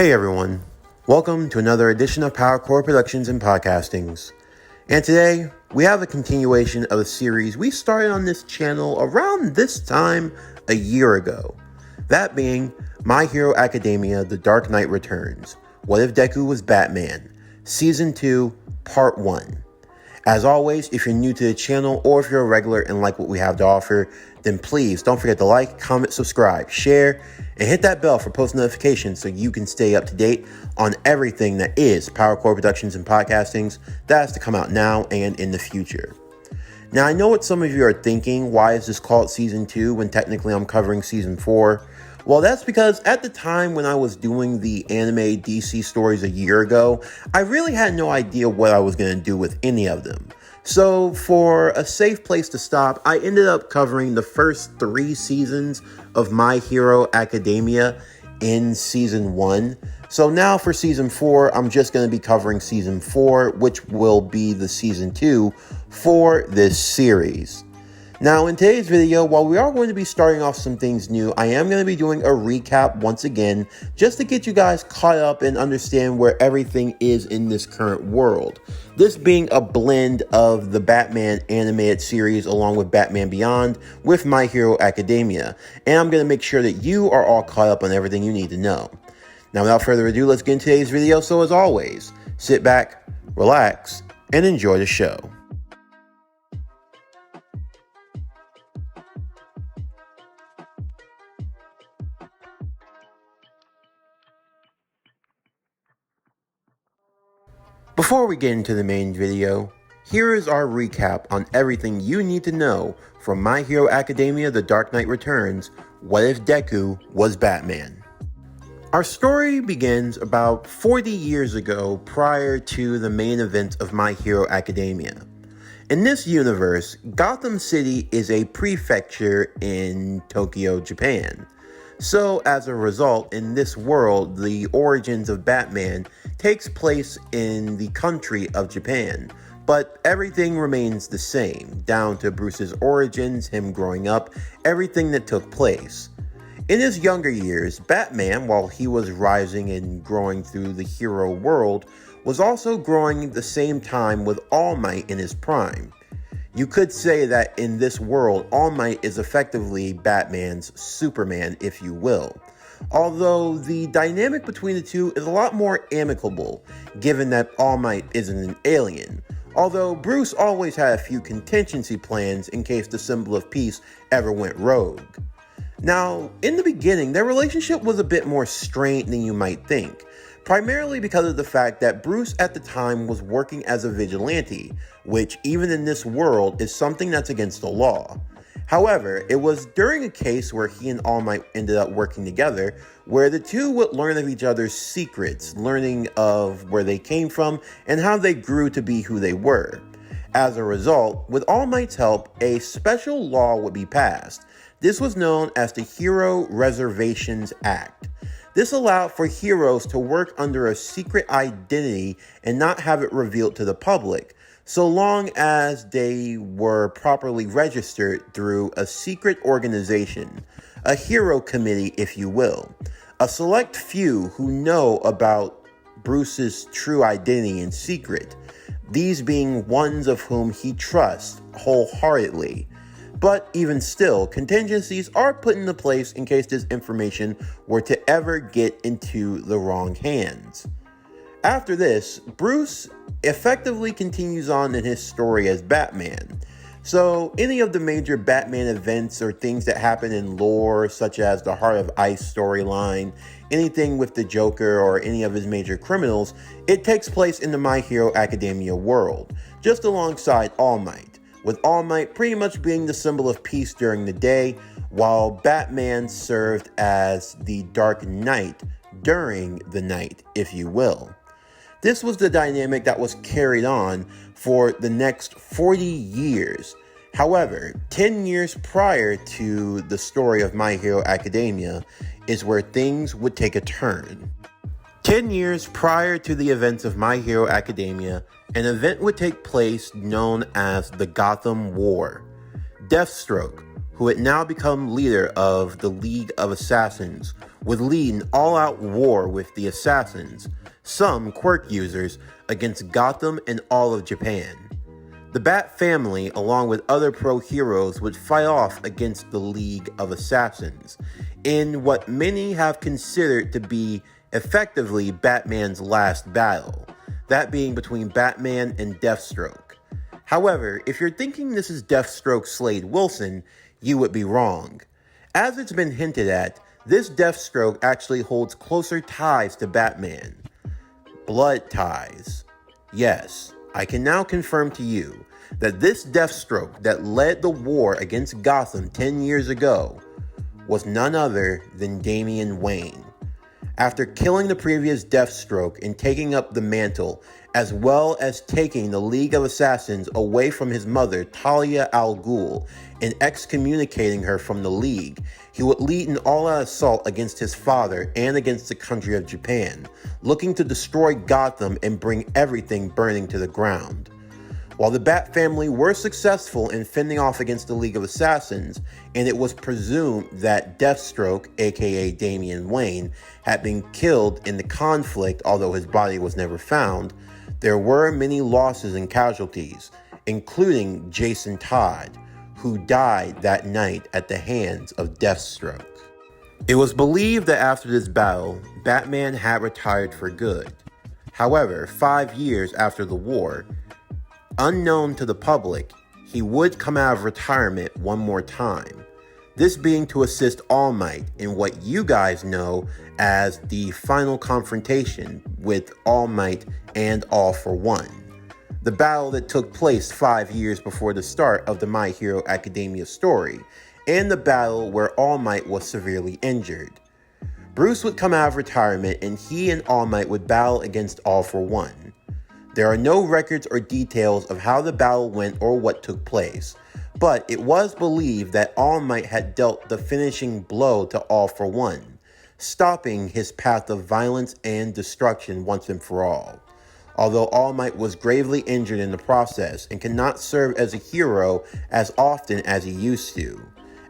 Hey everyone, welcome to another edition of Power Core Productions and Podcastings. And today, we have a continuation of a series we started on this channel around this time a year ago. That being My Hero Academia, The Dark Knight Returns. What If Deku Was Batman? Season 2, Part 1. As always, if you're new to the channel or if you're a regular and like what we have to offer, then please don't forget to like, comment, subscribe, share, and hit that bell for post notifications so you can stay up to date on everything that is Power Core Productions and Podcastings that has to come out now and in the future. Now, I know what some of you are thinking, why is this called Season 2 when technically I'm covering Season 4? Well, that's because at the time when I was doing the anime DC stories a year ago, I really had no idea what I was going to do with any of them. So for a safe place to stop, I ended up covering the first 3 seasons of My Hero Academia in Season 1. So now for Season 4, I'm just going to be covering Season 4, which will be the Season 2 for this series. Now, in today's video, while we are going to be starting off some things new, I am going to be doing a recap once again, just to get you guys caught up and understand where everything is in this current world. This being a blend of the Batman animated series along with Batman Beyond with My Hero Academia. And I'm going to make sure that you are all caught up on everything you need to know. Now, without further ado, let's get into today's video. So as always, sit back, relax, and enjoy the show. Before we get into the main video, here is our recap on everything you need to know from My Hero Academia The Dark Knight Returns, What If Deku Was Batman? Our story begins about 40 years ago prior to the main event of My Hero Academia. In this universe, Gotham City is a prefecture in Tokyo, Japan. So, as a result, in this world, the origins of Batman takes place in the country of Japan, but everything remains the same, down to Bruce's origins, him growing up, everything that took place. In his younger years, Batman, while he was rising and growing through the hero world, was also growing at the same time with All Might in his prime. You could say that in this world, All Might is effectively Batman's Superman, if you will. Although the dynamic between the two is a lot more amicable, given that All Might isn't an alien. Although Bruce always had a few contingency plans in case the symbol of peace ever went rogue. Now, in the beginning, their relationship was a bit more strained than you might think. Primarily because of the fact that Bruce at the time was working as a vigilante, which even in this world is something that's against the law. However, it was during a case where he and All Might ended up working together, where the two would learn of each other's secrets, learning of where they came from and how they grew to be who they were. As a result, with All Might's help, a special law would be passed. This was known as the Hero Reservations Act. This allowed for heroes to work under a secret identity and not have it revealed to the public, so long as they were properly registered through a secret organization, a hero committee, if you will. A select few who know about Bruce's true identity and secret, these being ones of whom he trusts wholeheartedly. But even still, contingencies are put into place in case this information were to ever get into the wrong hands. After this, Bruce effectively continues on in his story as Batman. So any of the major Batman events or things that happen in lore, such as the Heart of Ice storyline, anything with the Joker or any of his major criminals, it takes place in the My Hero Academia world, just alongside All Might. With All Might pretty much being the symbol of peace during the day, while Batman served as the Dark Knight during the night, if you will. This was the dynamic that was carried on for the next 40 years. However, 10 years prior to the story of My Hero Academia is where things would take a turn. 10 years prior to the events of My Hero Academia, an event would take place known as the Gotham War. Deathstroke, who had now become leader of the League of Assassins, would lead an all-out war with the Assassins, some Quirk users, against Gotham and all of Japan. The Bat family, along with other pro-heroes, would fight off against the League of Assassins in what many have considered to be effectively Batman's last battle, that being between Batman and Deathstroke. However, if you're thinking this is Deathstroke Slade Wilson, you would be wrong. As it's been hinted at, this Deathstroke actually holds closer ties to Batman. Blood ties. Yes, I can now confirm to you that this Deathstroke that led the war against Gotham 10 years ago was none other than Damian Wayne. After killing the previous Deathstroke and taking up the mantle, as well as taking the League of Assassins away from his mother, Talia al Ghul, and excommunicating her from the League, he would lead an all-out assault against his father and against the country of Japan, looking to destroy Gotham and bring everything burning to the ground. While the Bat family were successful in fending off against the League of Assassins, and it was presumed that Deathstroke, aka Damian Wayne, had been killed in the conflict, although his body was never found, there were many losses and casualties, including Jason Todd, who died that night at the hands of Deathstroke. It was believed that after this battle, Batman had retired for good. However, 5 years after the war, unknown to the public, he would come out of retirement one more time. This being to assist All Might in what you guys know as the final confrontation with All Might and All for One. The battle that took place 5 years before the start of the My Hero Academia story, and the battle where All Might was severely injured. Bruce would come out of retirement and he and All Might would battle against All for One. There are no records or details of how the battle went or what took place, but it was believed that All Might had dealt the finishing blow to All for One, stopping his path of violence and destruction once and for all. Although All Might was gravely injured in the process and cannot serve as a hero as often as he used to,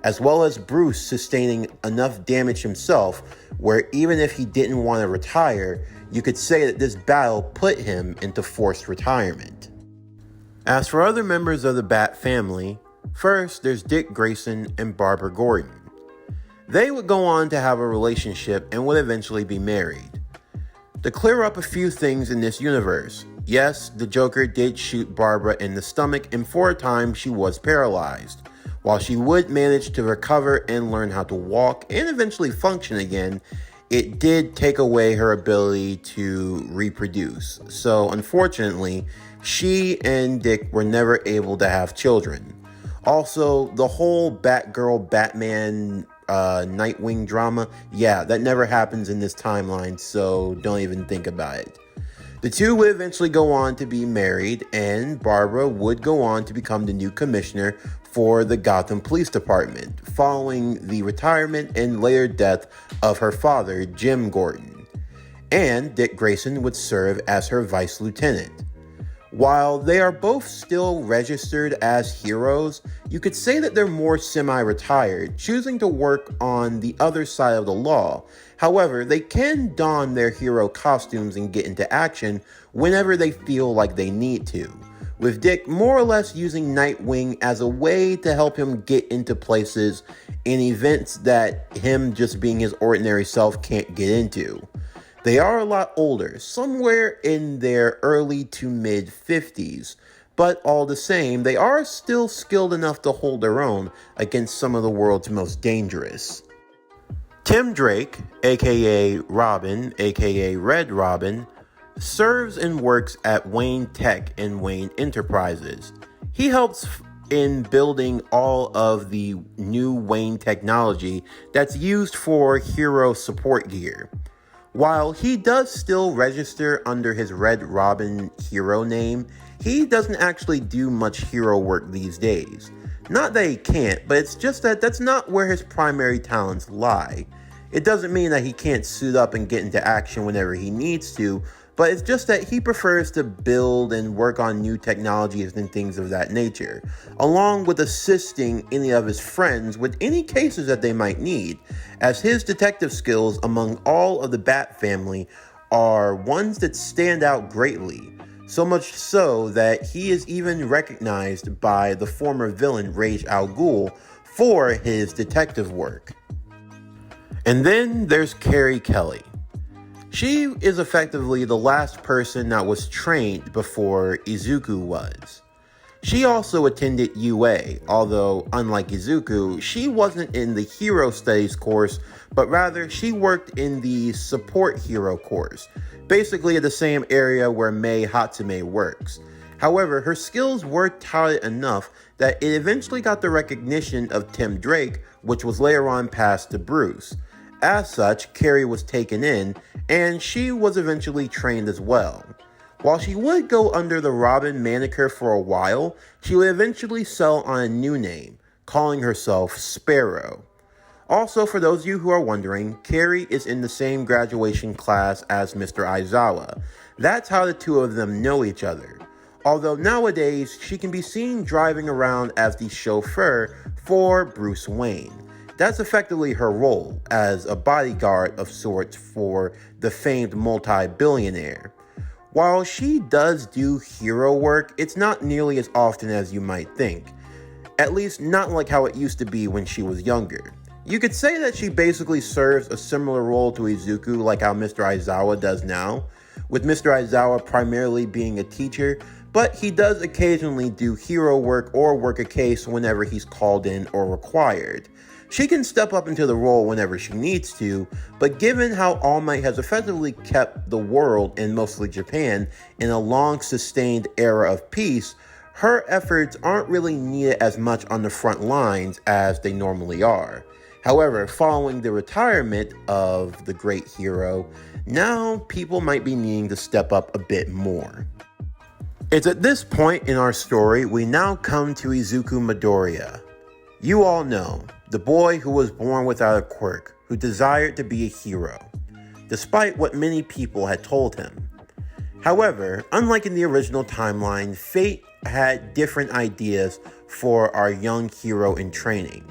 as well as Bruce sustaining enough damage himself where even if he didn't want to retire, you could say that this battle put him into forced retirement. As for other members of the Bat family, first there's Dick Grayson and Barbara Gordon. They would go on to have a relationship and would eventually be married. To clear up a few things in this universe, yes, the Joker did shoot Barbara in the stomach and for a time she was paralyzed. While she would manage to recover and learn how to walk and eventually function again, it did take away her ability to reproduce. So unfortunately, she and Dick were never able to have children. Also, the whole Batgirl, Batman, Nightwing drama, yeah, that never happens in this timeline, so don't even think about it. The two would eventually go on to be married, and Barbara would go on to become the new commissioner for the Gotham Police Department, following the retirement and later death of her father, Jim Gordon. And Dick Grayson would serve as her vice lieutenant. While they are both still registered as heroes, you could say that they're more semi-retired, choosing to work on the other side of the law. However, they can don their hero costumes and get into action whenever they feel like they need to, with Dick more or less using Nightwing as a way to help him get into places in events that him just being his ordinary self can't get into. They are a lot older, somewhere in their early to mid 50s, but all the same, they are still skilled enough to hold their own against some of the world's most dangerous. Tim Drake, aka Robin, aka Red Robin, serves and works at Wayne Tech and Wayne Enterprises. He helps in building all of the new Wayne technology that's used for hero support gear. While he does still register under his Red Robin hero name, he doesn't actually do much hero work these days. Not that he can't, but it's just that that's not where his primary talents lie. It doesn't mean that he can't suit up and get into action whenever he needs to, but it's just that he prefers to build and work on new technologies and things of that nature, along with assisting any of his friends with any cases that they might need, as his detective skills among all of the Bat family are ones that stand out greatly, so much so that he is even recognized by the former villain Ra's al Ghul for his detective work. And then there's Carrie Kelly. She is effectively the last person that was trained before Izuku was. She also attended UA, although unlike Izuku, she wasn't in the Hero Studies course, but rather she worked in the Support Hero course, basically the same area where Mei Hatsume works. However, her skills were touted enough that it eventually got the recognition of Tim Drake, which was later on passed to Bruce. As such, Carrie was taken in, and she was eventually trained as well. While she would go under the Robin moniker for a while, she would eventually settle on a new name, calling herself Sparrow. Also, for those of you who are wondering, Carrie is in the same graduation class as Mr. Aizawa. That's how the two of them know each other. Although nowadays, she can be seen driving around as the chauffeur for Bruce Wayne. That's effectively her role as a bodyguard of sorts for the famed multi-billionaire. While she does do hero work, it's not nearly as often as you might think. At least not like how it used to be when she was younger. You could say that she basically serves a similar role to Izuku like how Mr. Aizawa does now, with Mr. Aizawa primarily being a teacher, but he does occasionally do hero work or work a case whenever he's called in or required. She can step up into the role whenever she needs to, but given how All Might has effectively kept the world, and mostly Japan, in a long sustained era of peace, her efforts aren't really needed as much on the front lines as they normally are. However, following the retirement of the great hero, now people might be needing to step up a bit more. It's at this point in our story we now come to Izuku Midoriya. You all know, the boy who was born without a quirk, who desired to be a hero, despite what many people had told him. However, unlike in the original timeline, fate had different ideas for our young hero in training.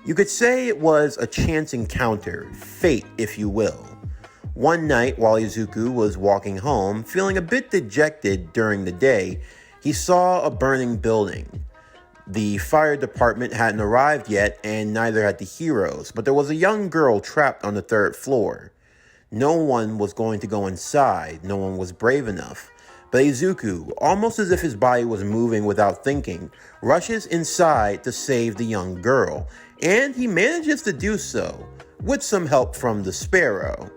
You could say it was a chance encounter, fate if you will. One night while Izuku was walking home, feeling a bit dejected during the day, he saw a burning building. The fire department hadn't arrived yet, and neither had the heroes, but there was a young girl trapped on the third floor. No one was going to go inside, no one was brave enough. But Izuku, almost as if his body was moving without thinking, rushes inside to save the young girl, and he manages to do so, with some help from the Sparrow.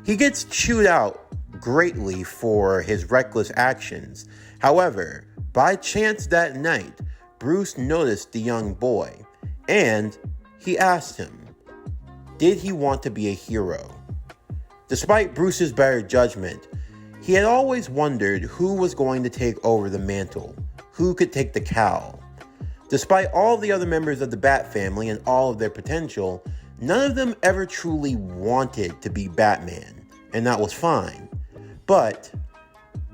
He gets chewed out greatly for his reckless actions. However, by chance that night, Bruce noticed the young boy, and he asked him, did he want to be a hero? Despite Bruce's better judgment, he had always wondered who was going to take over the mantle, who could take the cowl. Despite all the other members of the Bat family and all of their potential, none of them ever truly wanted to be Batman, and that was fine. But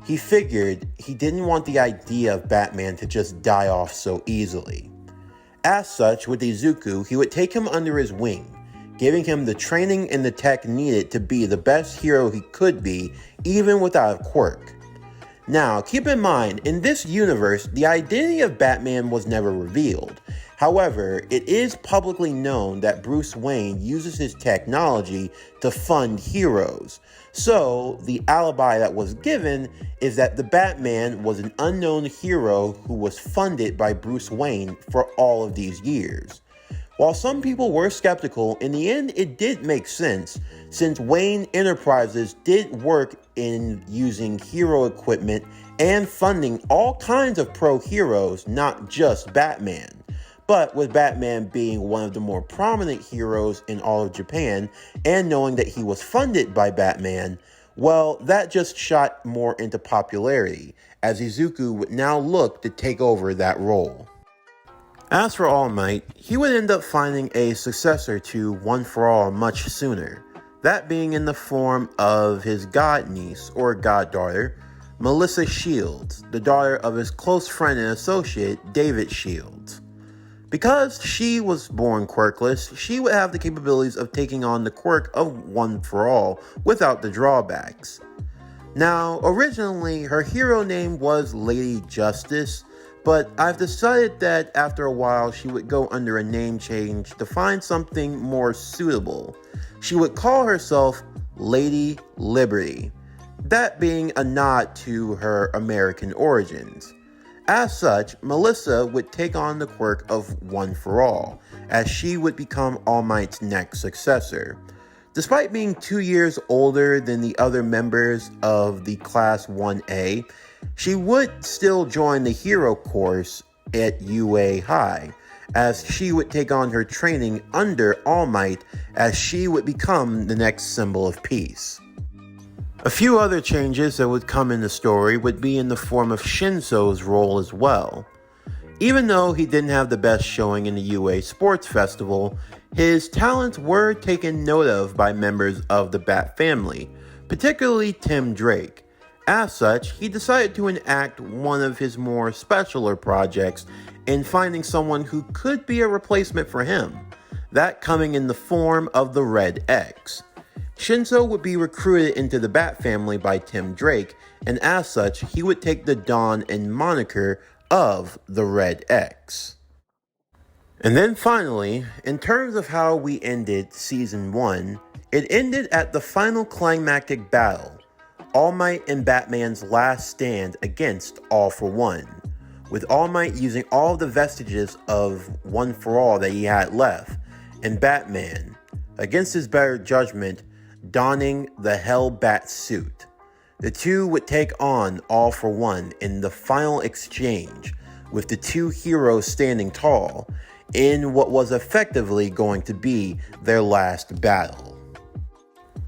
he figured he didn't want the idea of Batman to just die off so easily. As such, with Izuku, he would take him under his wing, giving him the training and the tech needed to be the best hero he could be, even without a quirk. Now, keep in mind, in this universe, the identity of Batman was never revealed. However, it is publicly known that Bruce Wayne uses his technology to fund heroes. So, the alibi that was given is that the Batman was an unknown hero who was funded by Bruce Wayne for all of these years. While some people were skeptical, in the end it did make sense, since Wayne Enterprises did work in using hero equipment and funding all kinds of pro heroes, not just Batman. But with Batman being one of the more prominent heroes in all of Japan, and knowing that he was funded by Batman, well, that just shot more into popularity, as Izuku would now look to take over that role. As for All Might, he would end up finding a successor to One for All much sooner. that being in the form of his godniece or goddaughter, Melissa Shields, the daughter of his close friend and associate, David Shields. Because she was born quirkless, she would have the capabilities of taking on the quirk of One for All without the drawbacks. Now, originally, her hero name was Lady Justice, but I've decided that after a while she would go under a name change to find something more suitable. She would call herself Lady Liberty, that being a nod to her American origins. As such, Melissa would take on the quirk of One for All, as she would become All Might's next successor. Despite being 2 years older than the other members of the Class 1A, she would still join the hero course at UA High, as she would take on her training under All Might as she would become the next symbol of peace. A few other changes that would come in the story would be in the form of Shinso's role as well. Even though he didn't have the best showing in the UA Sports Festival, his talents were taken note of by members of the Bat family, particularly Tim Drake. As such, he decided to enact one of his more specialer projects in finding someone who could be a replacement for him, that coming in the form of the Red X. Shinso would be recruited into the Bat family by Tim Drake, and as such, he would take the Dawn and moniker of the Red X. And then finally, in terms of how we ended Season 1, it ended at the final climactic battle, All Might and Batman's last stand against All for One, with All Might using all of the vestiges of One for All that he had left, and Batman, against his better judgment, donning the Hellbat suit. The two would take on All for One in the final exchange, with the two heroes standing tall, in what was effectively going to be their last battle.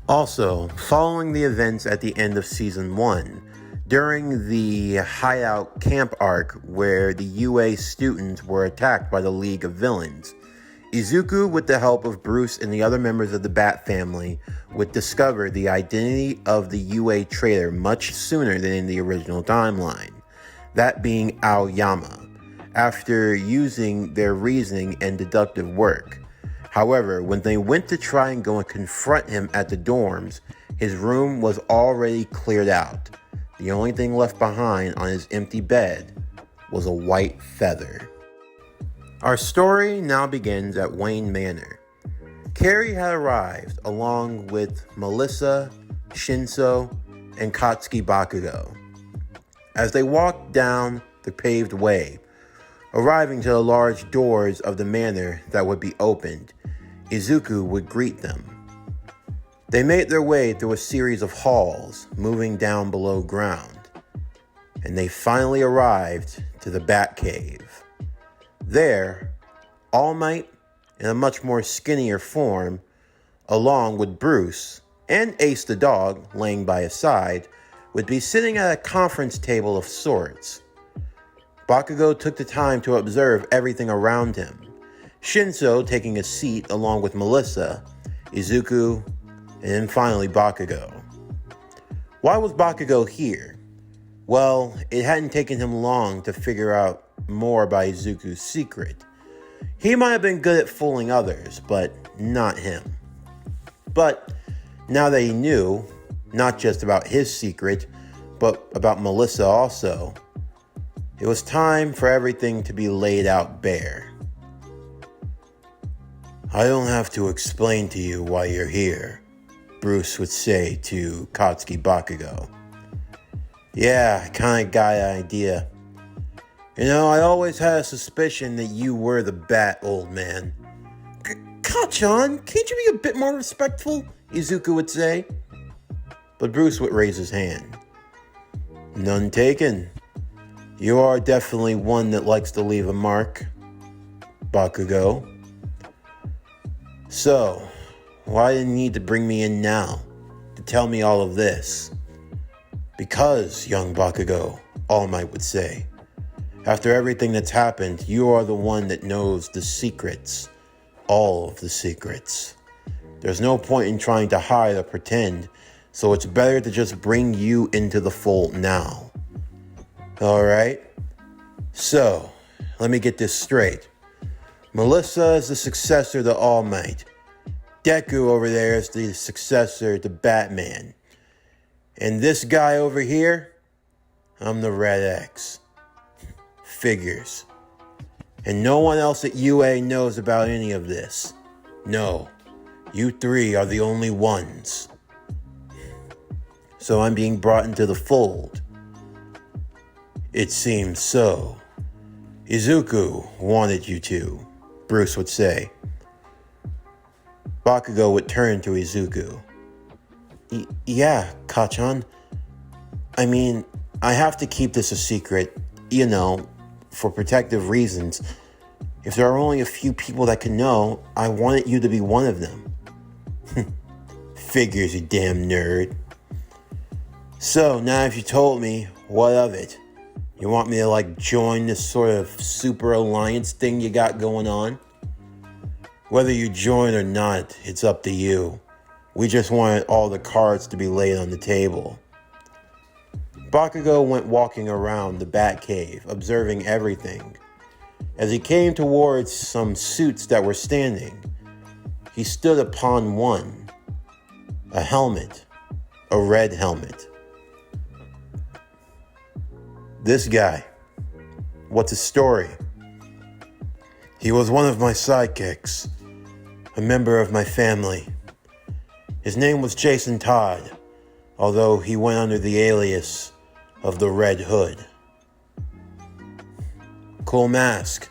Also, following the events at the end of Season 1, during the hideout camp arc where the UA students were attacked by the League of Villains, Izuku, with the help of Bruce and the other members of the Bat family, would discover the identity of the UA traitor much sooner than in the original timeline, that being Aoyama, after using their reasoning and deductive work. However, when they went to try and go and confront him at the dorms, his room was already cleared out. The only thing left behind on his empty bed was a white feather. Our story now begins at Wayne Manor. Carrie had arrived along with Melissa, Shinso, and Katsuki Bakugo. As they walked down the paved way, arriving to the large doors of the manor that would be opened, Izuku would greet them. They made their way through a series of halls, moving down below ground, and they finally arrived to the Batcave. There, All Might, in a much more skinnier form, along with Bruce and Ace the dog laying by his side, would be sitting at a conference table of sorts. Bakugo took the time to observe everything around him, Shinso taking a seat along with Melissa, Izuku, and then finally Bakugo. Why was Bakugo here? Well, it hadn't taken him long to figure out more about Izuku's secret. He might have been good at fooling others, but not him. But now that he knew, not just about his secret, but about Melissa also, it was time for everything to be laid out bare. "I don't have to explain to you why you're here," Bruce would say to Katsuki Bakugo. "Yeah, I kinda got an idea. You know, I always had a suspicion that you were the Bat, old man." "Kachan, can't you be a bit more respectful?" Izuku would say. But Bruce would raise his hand. "None taken. You are definitely one that likes to leave a mark, Bakugo. So, why did you need to bring me in now to tell me all of this?" "Because, young Bakugo," All Might would say, "after everything that's happened, you are the one that knows the secrets, all of the secrets. There's no point in trying to hide or pretend, so it's better to just bring you into the fold now. Alright? So, let me get this straight. Melissa is the successor to All Might. Deku over there is the successor to Batman. And this guy over here, I'm the Red X. Figures. And no one else at UA knows about any of this. No, you three are the only ones. So I'm being brought into the fold. It seems so. Izuku wanted you to, Bruce would say. Bakugo would turn to Izuku. Yeah, Kachan. I mean, I have to keep this a secret, for protective reasons. If there are only a few people that can know, I wanted you to be one of them. Figures, you damn nerd. So, now if you told me, what of it? You want me to, join this sort of super alliance thing you got going on? Whether you join or not, it's up to you. We just wanted all the cards to be laid on the table. Bakugo went walking around the Batcave, observing everything. As he came towards some suits that were standing, he stood upon one. A helmet. A red helmet. This guy. What's his story? He was one of my sidekicks. A member of my family. His name was Jason Todd, although he went under the alias of the Red Hood. Cool mask.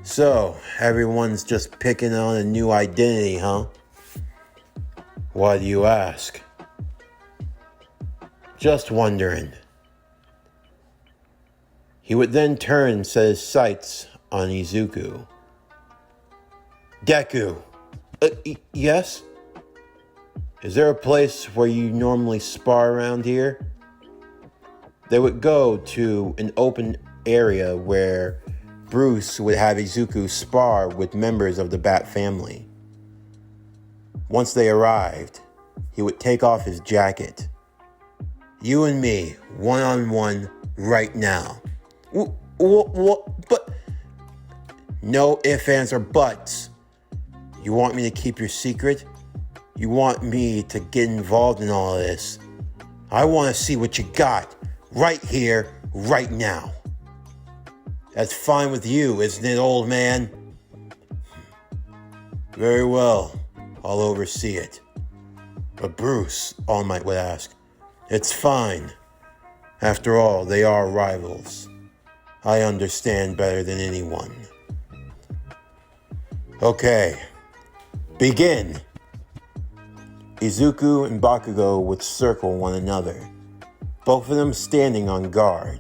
So, everyone's just picking on a new identity, huh? Why do you ask? Just wondering. He would then turn and set his sights on Izuku. Deku. Yes? Is there a place where you normally spar around here? They would go to an open area where Bruce would have Izuku spar with members of the Bat family. Once they arrived, he would take off his jacket. You and me, one-on-one, right now. What? But... No ifs, ands, or buts. You want me to keep your secret? You want me to get involved in all of this? I want to see what you got, right here, right now. That's fine with you, isn't it, old man? Very well, I'll oversee it. But Bruce, All Might would ask, it's fine. After all, they are rivals. I understand better than anyone. Okay, begin. Izuku and Bakugo would circle one another, both of them standing on guard.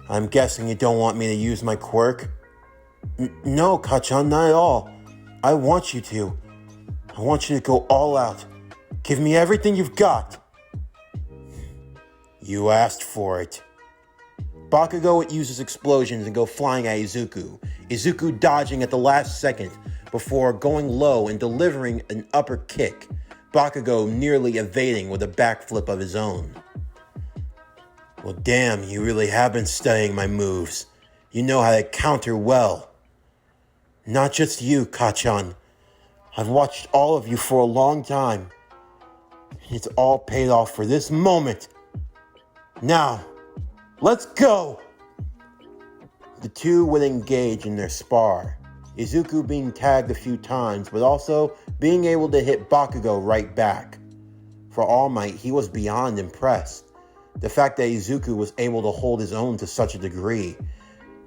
I'm guessing you don't want me to use my quirk? No, Kachan, not at all. I want you to. I want you to go all out. Give me everything you've got. You asked for it. Bakugo would use his explosions and go flying at Izuku. Izuku dodging at the last second before going low and delivering an upper kick. Bakugo nearly evading with a backflip of his own. Well, damn, you really have been studying my moves. You know how to counter well. Not just you, Kachan. I've watched all of you for a long time. It's all paid off for this moment. Now, let's go! The two would engage in their spar, Izuku being tagged a few times, but also being able to hit Bakugo right back. For All Might, he was beyond impressed. The fact that Izuku was able to hold his own to such a degree,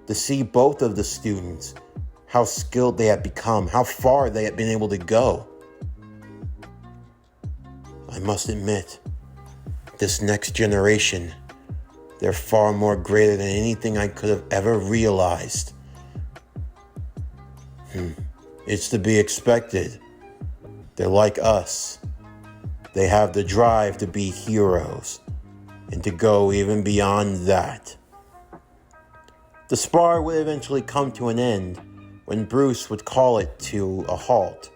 to see both of the students, how skilled they had become, how far they had been able to go. I must admit, this next generation, they're far more greater than anything I could have ever realized. It's to be expected. They're like us. They have the drive to be heroes, and to go even beyond that. The spar would eventually come to an end, when Bruce would call it to a halt.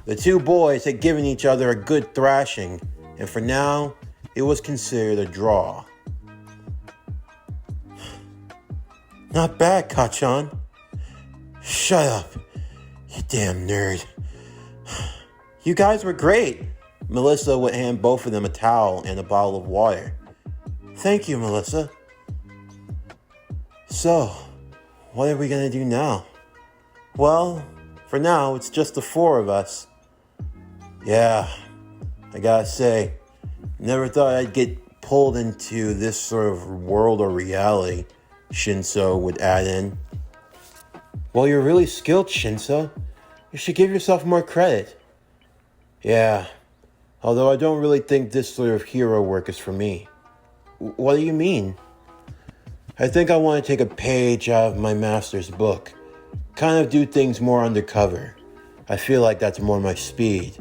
The two boys had given each other a good thrashing, and for now, it was considered a draw. Not bad, Kachan. Shut up, you damn nerd. You guys were great. Melissa would hand both of them a towel and a bottle of water. Thank you, Melissa. So, what are we gonna do now? Well, for now, it's just the four of us. Yeah, I gotta say, never thought I'd get pulled into this sort of world or reality, Shinso would add in. Well, you're really skilled, Shinso. You should give yourself more credit. Yeah, although I don't really think this sort of hero work is for me. What do you mean? I think I want to take a page out of my master's book. Kind of do things more undercover. I feel like that's more my speed.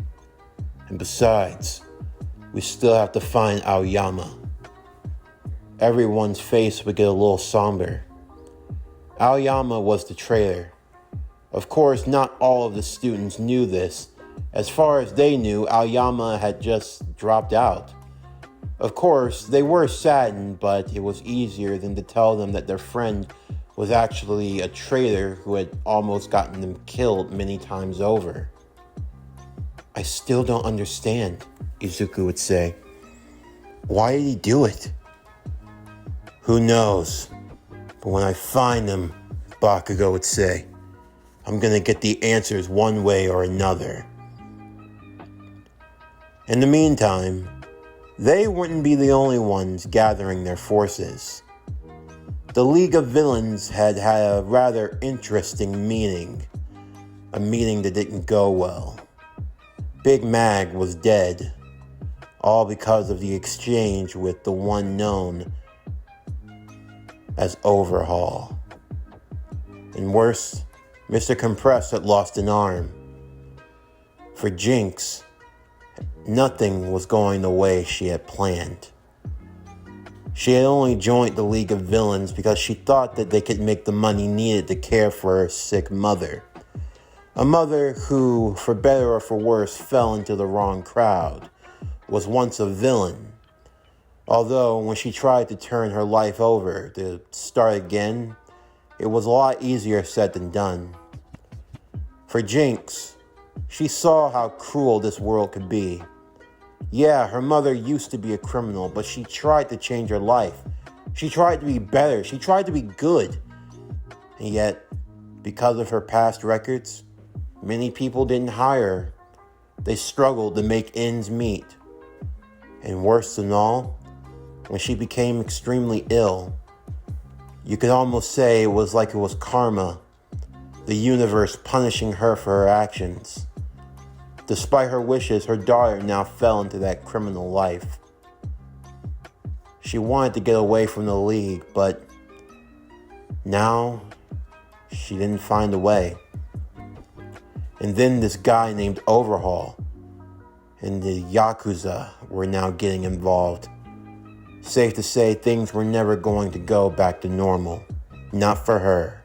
And besides, we still have to find Aoyama. Everyone's face would get a little somber. Aoyama was the traitor. Of course, not all of the students knew this. As far as they knew, Aoyama had just dropped out. Of course, they were saddened, but it was easier than to tell them that their friend was actually a traitor who had almost gotten them killed many times over. I still don't understand, Izuku would say. Why did he do it? Who knows? But when I find them, Bakugo would say, I'm gonna get the answers one way or another. In the meantime, they wouldn't be the only ones gathering their forces. The League of Villains had a rather interesting meeting. A meeting that didn't go well. Big Mag was dead, all because of the exchange with the one known as Overhaul. And worse, Mr. Compress had lost an arm. For Jinx, nothing was going the way she had planned. She had only joined the League of Villains because she thought that they could make the money needed to care for her sick mother. A mother who, for better or for worse, fell into the wrong crowd, was once a villain. Although, when she tried to turn her life over to start again, it was a lot easier said than done. For Jinx, she saw how cruel this world could be. Yeah, her mother used to be a criminal, but she tried to change her life. She tried to be better. She tried to be good. And yet, because of her past records, many people didn't hire her. They struggled to make ends meet. And worse than all, when she became extremely ill, you could almost say it was like it was karma, the universe punishing her for her actions. Despite her wishes, her daughter now fell into that criminal life. She wanted to get away from the League, but now she didn't find a way. And then this guy named Overhaul and the Yakuza were now getting involved. Safe to say, things were never going to go back to normal. Not for her.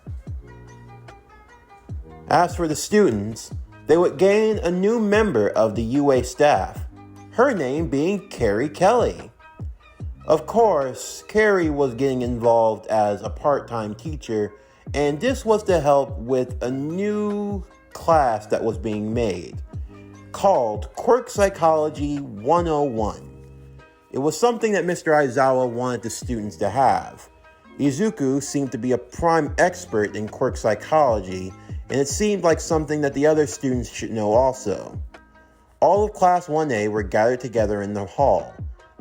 As for the students, they would gain a new member of the UA staff, her name being Carrie Kelly. Of course, Carrie was getting involved as a part-time teacher, and this was to help with a new class that was being made, called Quirk Psychology 101. It was something that Mr. Aizawa wanted the students to have. Izuku seemed to be a prime expert in quirk psychology, and it seemed like something that the other students should know also. All of Class 1A were gathered together in the hall,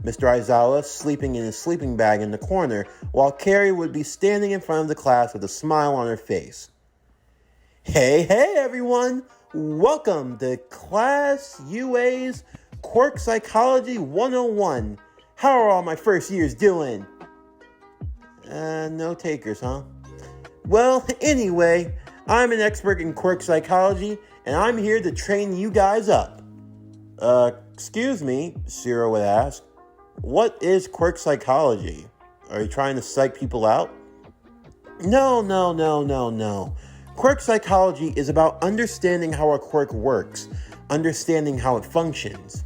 Mr. Aizawa sleeping in his sleeping bag in the corner, while Carrie would be standing in front of the class with a smile on her face. Hey everyone! Welcome to Class UA's Quirk Psychology 101. How are all my first years doing? No takers, huh? Well, anyway, I'm an expert in quirk psychology, and I'm here to train you guys up. Excuse me, Ciro would ask. What is quirk psychology? Are you trying to psych people out? No. Quirk psychology is about understanding how a quirk works, understanding how it functions.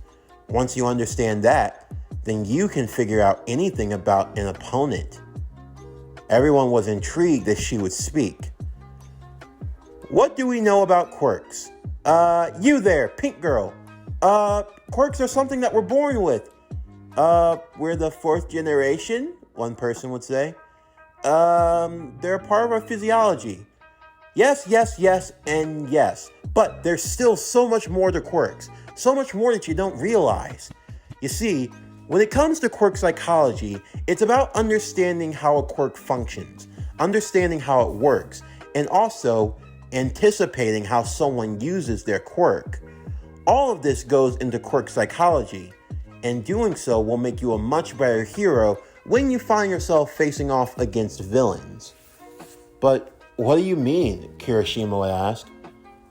Once you understand that, then you can figure out anything about an opponent. Everyone was intrigued as she would speak. What do we know about quirks? You there, pink girl. Quirks are something that we're born with. We're the fourth generation, one person would say. They're a part of our physiology. Yes, and yes. But there's still so much more to quirks. So much more that you don't realize. You see, when it comes to quirk psychology, it's about understanding how a quirk functions, understanding how it works, and also anticipating how someone uses their quirk. All of this goes into quirk psychology, and doing so will make you a much better hero when you find yourself facing off against villains. But what do you mean? Kirishima would ask.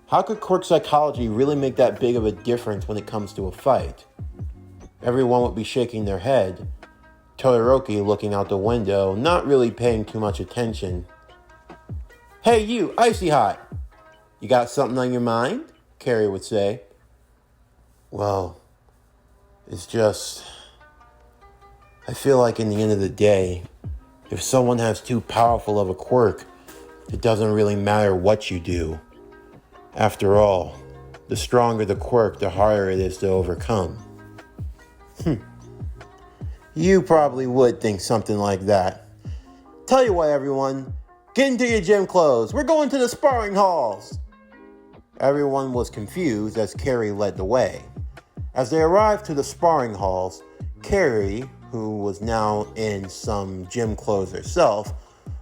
How could quirk psychology really make that big of a difference when it comes to a fight? Everyone would be shaking their head. Todoroki looking out the window, not really paying too much attention. Hey you, Icy Hot! You got something on your mind? Carrie would say. Well, it's just... I feel like in the end of the day, if someone has too powerful of a quirk, it doesn't really matter what you do. After all, the stronger the quirk, the harder it is to overcome. You probably would think something like that. Tell you what, everyone, get into your gym clothes. We're going to the sparring halls. Everyone was confused as Carrie led the way. As they arrived to the sparring halls, Carrie, who was now in some gym clothes herself,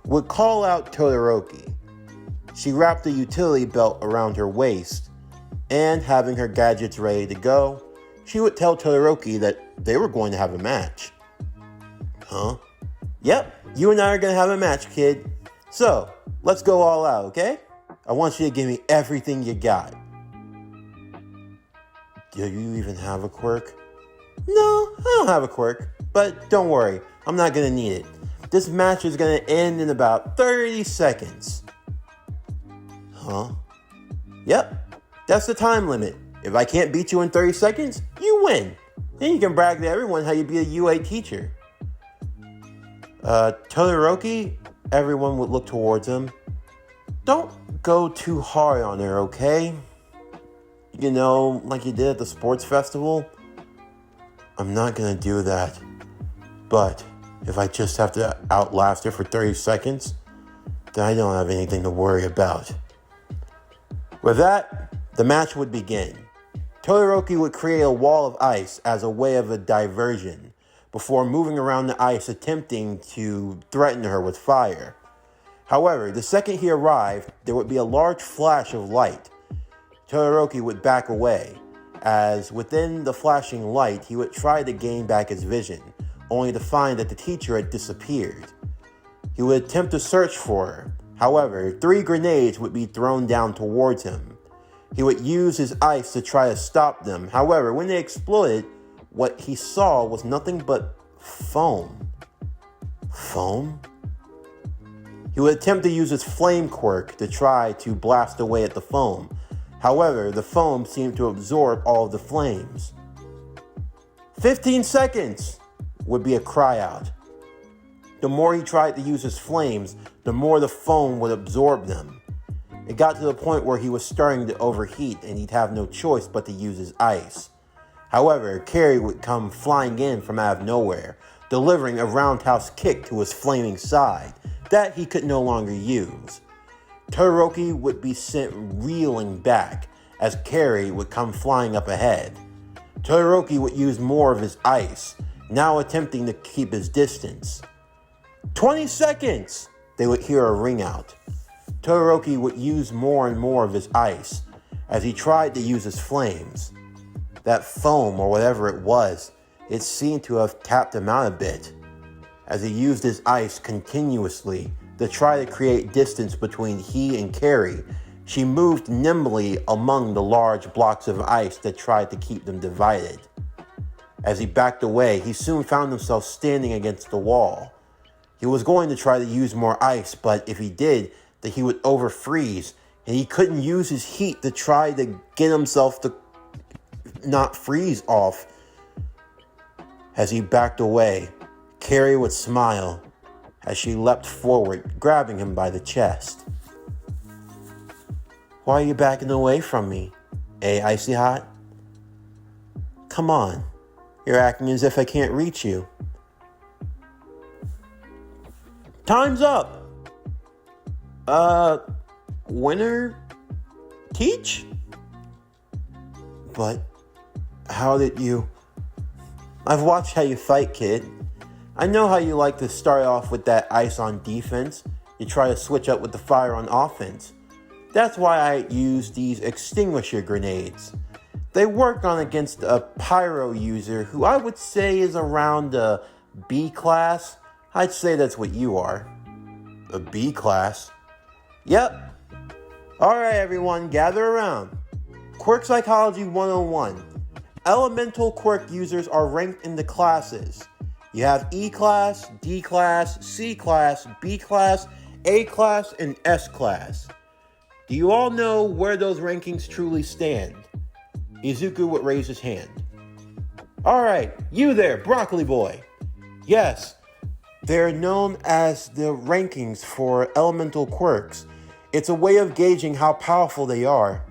would call out Todoroki. She wrapped a utility belt around her waist, and having her gadgets ready to go, she would tell Todoroki that they were going to have a match. Huh? Yep, you and I are going to have a match, kid. So, let's go all out, okay? I want you to give me everything you got. Do you even have a quirk? No, I don't have a quirk, but don't worry, I'm not going to need it. This match is going to end in about 30 seconds. Huh? Yep, that's the time limit. If I can't beat you in 30 seconds, you win. Then you can brag to everyone how you beat a UA teacher. Todoroki, everyone would look towards him. Don't go too hard on her, okay? You know, like you did at the sports festival. I'm not gonna do that. But if I just have to outlast her for 30 seconds, then I don't have anything to worry about. With that, the match would begin. Todoroki would create a wall of ice as a way of a diversion, before moving around the ice attempting to threaten her with fire. However, the second he arrived, there would be a large flash of light. Todoroki would back away, as within the flashing light, he would try to gain back his vision, only to find that the teacher had disappeared. He would attempt to search for her. However, 3 grenades would be thrown down towards him. He would use his ice to try to stop them. However, when they exploded, what he saw was nothing but foam. Foam? He would attempt to use his flame quirk to try to blast away at the foam. However, the foam seemed to absorb all of the flames. 15 seconds would be a cry out. The more he tried to use his flames, the more the foam would absorb them. It got to the point where he was starting to overheat and he'd have no choice but to use his ice. However, Carrie would come flying in from out of nowhere, delivering a roundhouse kick to his flaming side that he could no longer use. Todoroki would be sent reeling back as Carrie would come flying up ahead. Todoroki would use more of his ice, now attempting to keep his distance. 20 seconds! They would hear a ring out. Todoroki would use more and more of his ice as he tried to use his flames. That foam, or whatever it was, it seemed to have tapped him out a bit. As he used his ice continuously to try to create distance between he and Carrie, she moved nimbly among the large blocks of ice that tried to keep them divided. As he backed away, he soon found himself standing against the wall. He was going to try to use more ice, but if he did, that he would overfreeze, and he couldn't use his heat to try to get himself to not freeze off. As he backed away, Carrie would smile as she leapt forward, grabbing him by the chest. Why are you backing away from me, Icy Hot? Come on, you're acting as if I can't reach you. Time's up. Winner? Teach? But how did you... I've watched how you fight, kid. I know how you like to start off with that ice on defense. You try to switch up with the fire on offense. That's why I use these extinguisher grenades. They work on against a pyro user who I would say is around a B class. I'd say that's what you are. A B class? Yep. Alright everyone, gather around. Quirk Psychology 101. Elemental quirk users are ranked into classes. You have E class, D class, C class, B class, A class, and S class. Do you all know where those rankings truly stand? Izuku would raise his hand. Alright, you there, Broccoli Boy. Yes, they're known as the rankings for elemental quirks. It's a way of gauging how powerful they are.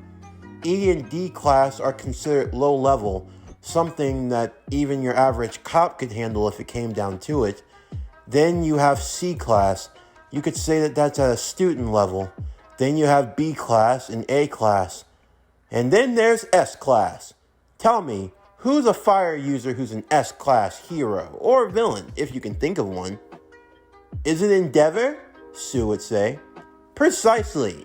E and D class are considered low level, something that even your average cop could handle if it came down to it. Then you have C class. You could say that that's at a student level. Then you have B class and A class. And then there's S class. Tell me, who's a fire user who's an S class hero or villain, if you can think of one? Is it Endeavor? Sue would say. Precisely.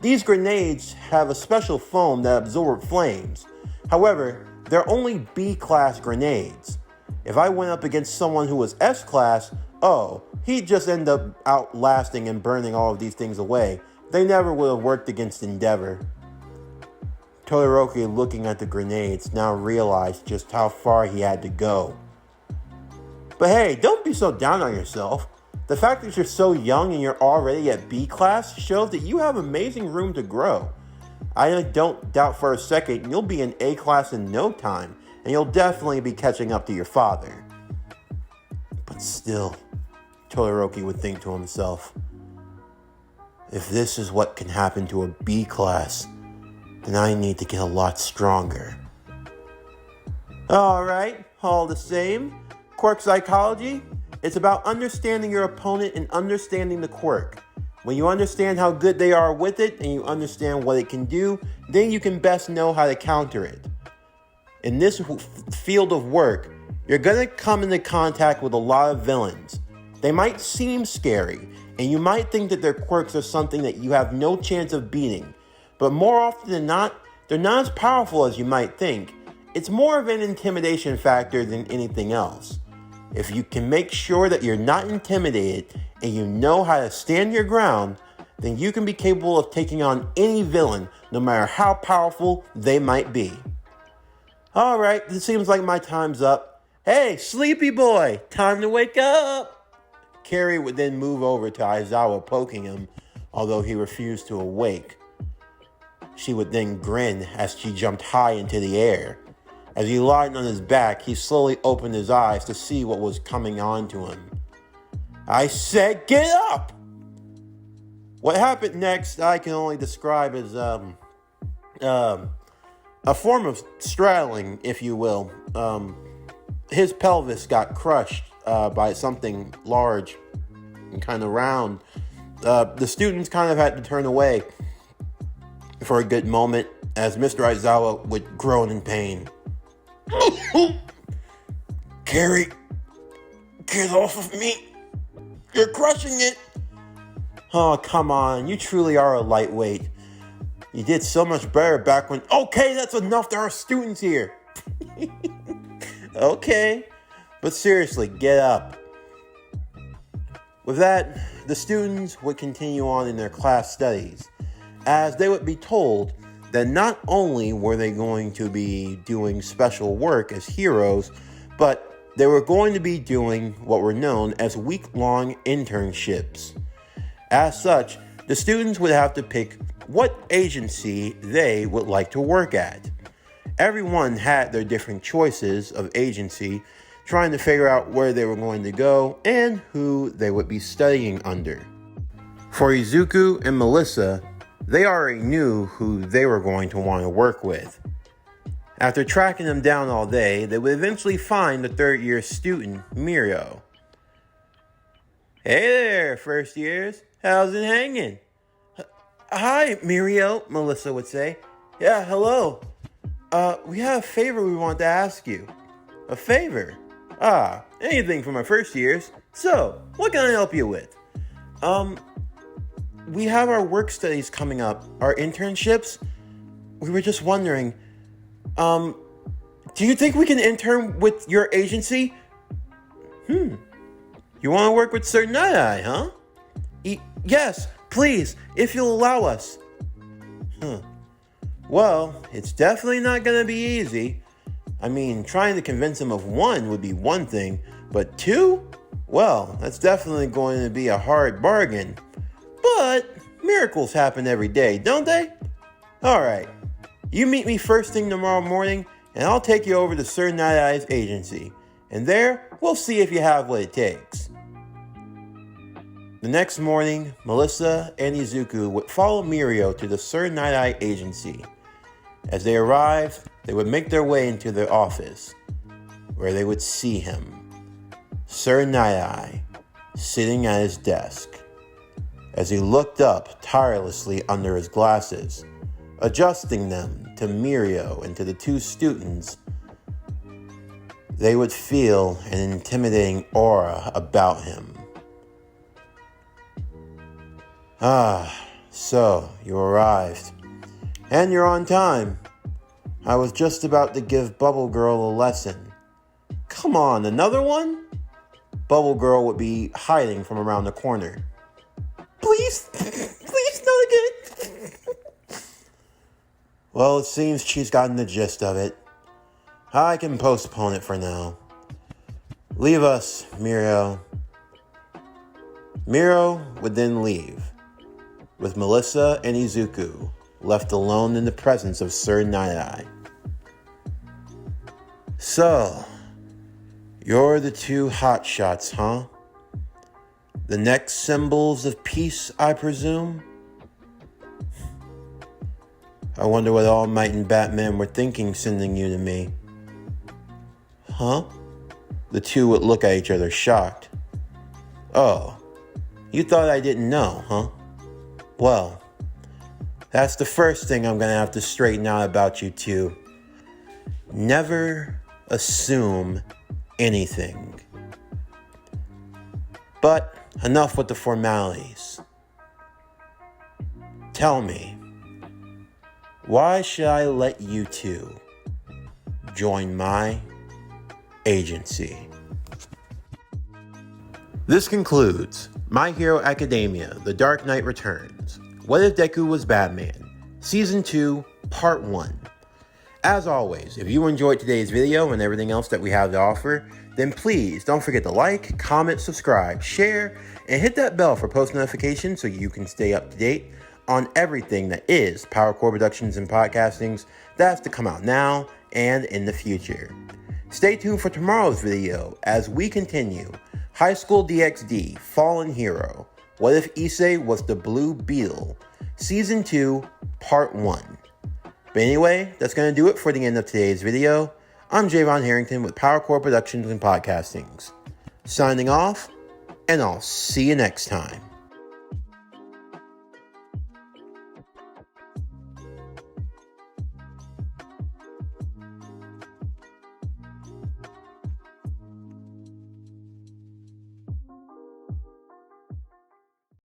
These grenades have a special foam that absorbs flames. However, they're only B class grenades. If I went up against someone who was S class, he'd just end up outlasting and burning all of these things away. They never would have worked against Endeavor. Todoroki, looking at the grenades, now realized just how far he had to go. But hey, don't be so down on yourself. The fact that you're so young and you're already at B class shows that you have amazing room to grow. I don't doubt for a second you'll be in A class in no time, and you'll definitely be catching up to your father. But still, Todoroki would think to himself, if this is what can happen to a B class, then I need to get a lot stronger. Alright, all the same, Quirk Psychology, it's about understanding your opponent and understanding the quirk. When you understand how good they are with it and you understand what it can do, then you can best know how to counter it. In this field of work, you're going to come into contact with a lot of villains. They might seem scary, and you might think that their quirks are something that you have no chance of beating. But more often than not, they're not as powerful as you might think. It's more of an intimidation factor than anything else. If you can make sure that you're not intimidated and you know how to stand your ground, then you can be capable of taking on any villain, no matter how powerful they might be. Alright, it seems like my time's up. Hey, sleepy boy, time to wake up! Carrie would then move over to Aizawa, poking him, although he refused to awake. She would then grin as she jumped high into the air. As he lied on his back, he slowly opened his eyes to see what was coming on to him. I said, get up! What happened next, I can only describe as a form of straddling, if you will. His pelvis got crushed by something large and kind of round. The students kind of had to turn away for a good moment as Mr. Aizawa would groan in pain. Carrie, get off of me. You're crushing it. Oh, come on. You truly are a lightweight. You did so much better back when... Okay, that's enough. There are students here. Okay. But seriously, get up. With that, the students would continue on in their class studies, as they would be told that not only were they going to be doing special work as heroes, but they were going to be doing what were known as week-long internships. As such, the students would have to pick what agency they would like to work at. Everyone had their different choices of agency, trying to figure out where they were going to go and who they would be studying under. For Izuku and Melissa, they already knew who they were going to want to work with. After tracking them down all day, they would eventually find the third-year student, Mirio. "Hey there, first years. How's it hanging?" "Hi, Mirio," Melissa would say. "Yeah, hello. We have a favor we want to ask you." "A favor? Anything for my first years. So, what can I help you with?" We have our work studies coming up, our internships. We were just wondering, do you think we can intern with your agency?" "You want to work with Sir Night-Eye, huh?" Yes, please, if you'll allow us." Well, it's definitely not going to be easy. I mean, trying to convince him of one would be one thing, but two? Well, that's definitely going to be a hard bargain. But miracles happen every day, don't they? Alright, you meet me first thing tomorrow morning, and I'll take you over to Sir Night-Eye's agency. And there, we'll see if you have what it takes. The next morning, Melissa and Izuku would follow Mirio to the Sir Night-Eye agency. As they arrived, they would make their way into their office, where they would see him, Sir Night-Eye, sitting at his desk. As he looked up tirelessly under his glasses, adjusting them to Mirio and to the two students, they would feel an intimidating aura about him. So you arrived. And you're on time. I was just about to give Bubble Girl a lesson. Come on, another one? Bubble Girl would be hiding from around the corner. Please, not again. Well, it seems she's gotten the gist of it. I can postpone it for now. Leave us, Mirio. Mirio would then leave, with Melissa and Izuku left alone in the presence of Sir Night-Eye. So, you're the two hotshots, huh? The next symbols of peace, I presume? I wonder what All Might and Batman were thinking sending you to me. Huh? The two would look at each other shocked. Oh, you thought I didn't know, huh? Well, that's the first thing I'm going to have to straighten out about you two. Never assume anything. But enough with the formalities. Tell me, why should I let you two join my agency? This concludes My Hero Academia: The Dark Knight Returns. What If Deku Was Batman? Season 2, Part 1. As always, if you enjoyed today's video and everything else that we have to offer, then please don't forget to like, comment, subscribe, share, and hit that bell for post notifications so you can stay up to date on everything that is Power Core Productions and Podcastings that's to come out now and in the future. Stay tuned for tomorrow's video as we continue High School DxD Fallen Hero. What If Issei Was the Blue Beetle? Season 2, Part 1. But anyway, that's going to do it for the end of today's video. I'm Javon Harrington with Power Core Productions and Podcastings. Signing off, and I'll see you next time.